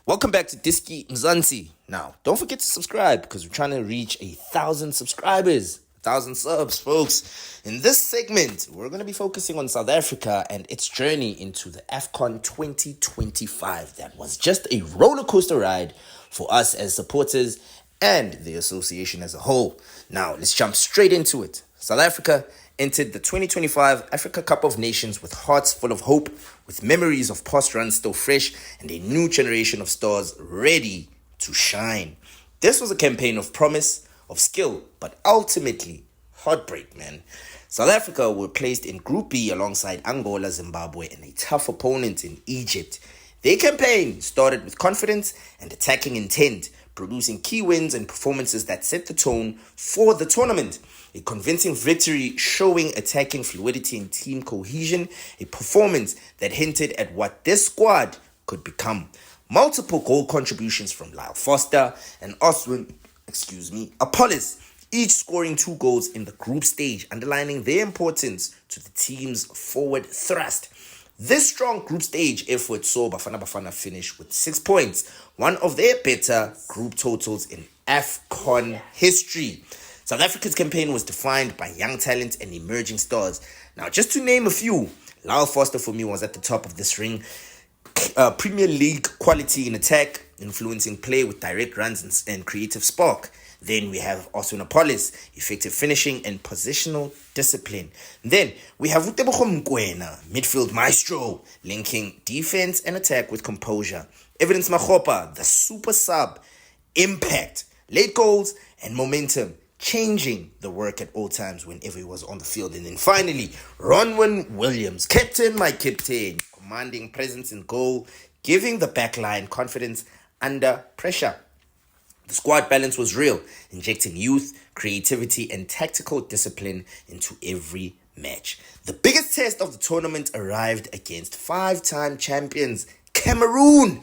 Welcome back to Diski Mzansi. Now, don't forget to subscribe because we're trying to reach 1,000 subscribers, 1,000 subs, folks. In this segment, we're going to be focusing on South Africa and its journey into the Afcon 2025. That was just a roller coaster ride for us as supporters and the association as a whole. Now, let's jump straight into it. South Africa entered the 2025 Africa Cup of Nations with hearts full of hope, with memories of past runs still fresh, and a new generation of stars ready to shine. This was a campaign of promise, of skill, but ultimately heartbreak, man. South Africa were placed in Group B alongside Angola, Zimbabwe, and a tough opponent in Egypt. Their campaign started with confidence and attacking intent, producing key wins and performances that set the tone for the tournament. A convincing victory showing attacking fluidity and team cohesion, a performance that hinted at what this squad could become. Multiple goal contributions from Lyle Foster and Oswin Appollis, each scoring 2 goals in the group stage, underlining their importance to the team's forward thrust. This strong group stage effort saw Bafana Bafana finish with 6 points, one of their better group totals in Afcon history. South Africa's campaign was defined by young talent and emerging stars. Now, just to name a few, Lyle Foster for me was at the top of this ring. Premier League quality in attack, influencing play with direct runs and creative spark. Then we have Oswin Appollis, effective finishing and positional discipline. Then we have Teboho, midfield maestro, linking defense and attack with composure. Evidence Makgopa, the super sub, impact, late goals and momentum, changing the work at all times whenever he was on the field. And then finally, Ronwen Williams, my captain, commanding presence in goal, giving the backline confidence under pressure. The squad balance was real, injecting youth, creativity, and tactical discipline into every match. The biggest test of the tournament arrived against 5-time champions Cameroon.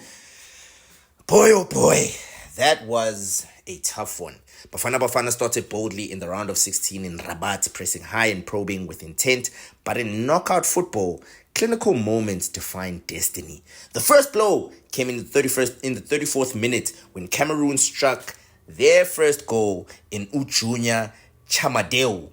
Boy, oh boy, that was a tough one. Bafana Bafana started boldly in the round of 16 in Rabat, pressing high and probing with intent, but in knockout football, clinical moments define destiny. The first blow came in the 34th minute when Cameroon struck their first goal in Ujunya Chamadeu.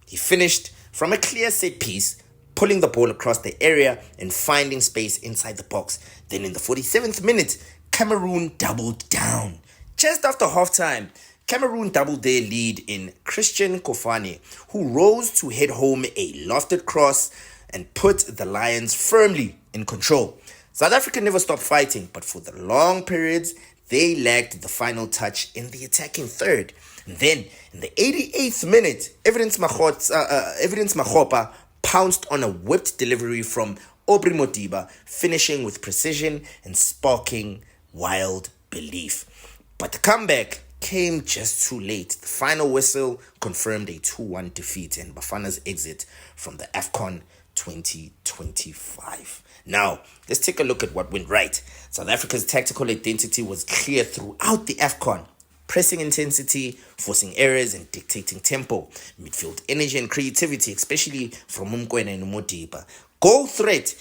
He finished from a clear set piece, pulling the ball across the area and finding space inside the box. Then in the 47th minute, Cameroon doubled down. Just after halftime, Cameroon doubled their lead in Christian Kofane, who rose to head home a lofted cross and put the Lions firmly in control. South Africa never stopped fighting, but for the long periods, they lacked the final touch in the attacking third. And then, in the 88th minute, Evidence Makgopa pounced on a whipped delivery from Aubrey Modiba, finishing with precision and sparking wild belief. But the comeback came just too late. The final whistle confirmed a 2-1 defeat and Bafana's exit from the Afcon 2025. Now, let's take a look at what went right. South Africa's tactical identity was clear throughout the Afcon. Pressing intensity, forcing errors and dictating tempo. Midfield energy and creativity, especially from Mokoena and Modiba. Goal threat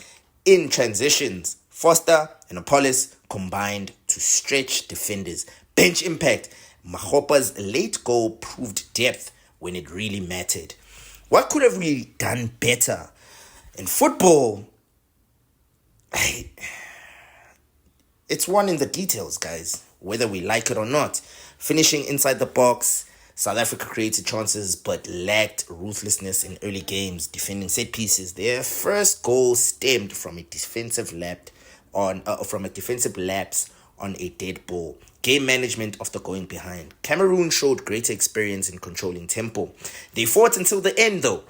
in transitions. Foster and Appollis combined to stretch defenders. Bench impact. Makgopa's late goal proved depth when it really mattered. What could have we done better? In football, it's one in the details, guys, whether we like it or not. Finishing inside the box, South Africa created chances but lacked ruthlessness in early games, defending set pieces. Their first goal stemmed from a defensive lapse on a dead ball. Game management after going behind. Cameroon showed greater experience in controlling tempo. They fought until the end though.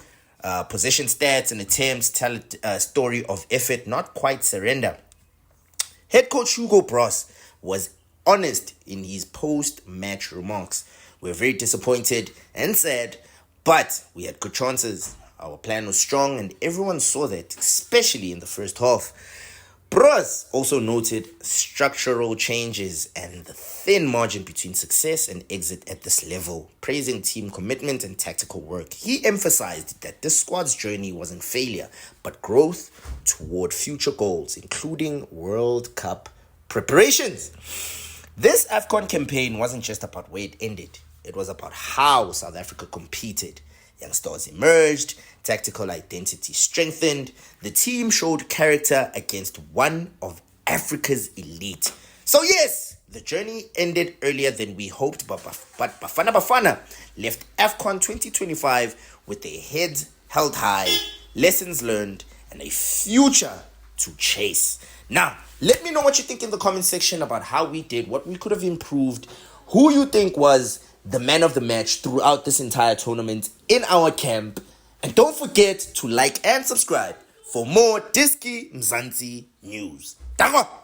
Possession stats and attempts tell a story of effort, not quite surrender. Head coach Hugo Broos was honest in his post-match remarks. We're very disappointed and sad, but we had good chances. Our plan was strong and everyone saw that, especially in the first half. Broos also noted structural changes and the thin margin between success and exit at this level, praising team commitment and tactical work. He emphasized that this squad's journey wasn't failure, but growth toward future goals, including World Cup Preparations. This Afcon campaign wasn't just about where it ended. It was about how South Africa competed. Young stars emerged, tactical identity strengthened, the team showed character against one of Africa's elite. So yes, the journey ended earlier than we hoped, but Bafana Bafana left Afcon 2025 with their heads held high, lessons learned, and a future to chase. Now, let me know what you think in the comment section about how we did, what we could have improved, who you think was the man of the match throughout this entire tournament in our camp. And don't forget to like and subscribe for more Diski Mzansi news. Dango!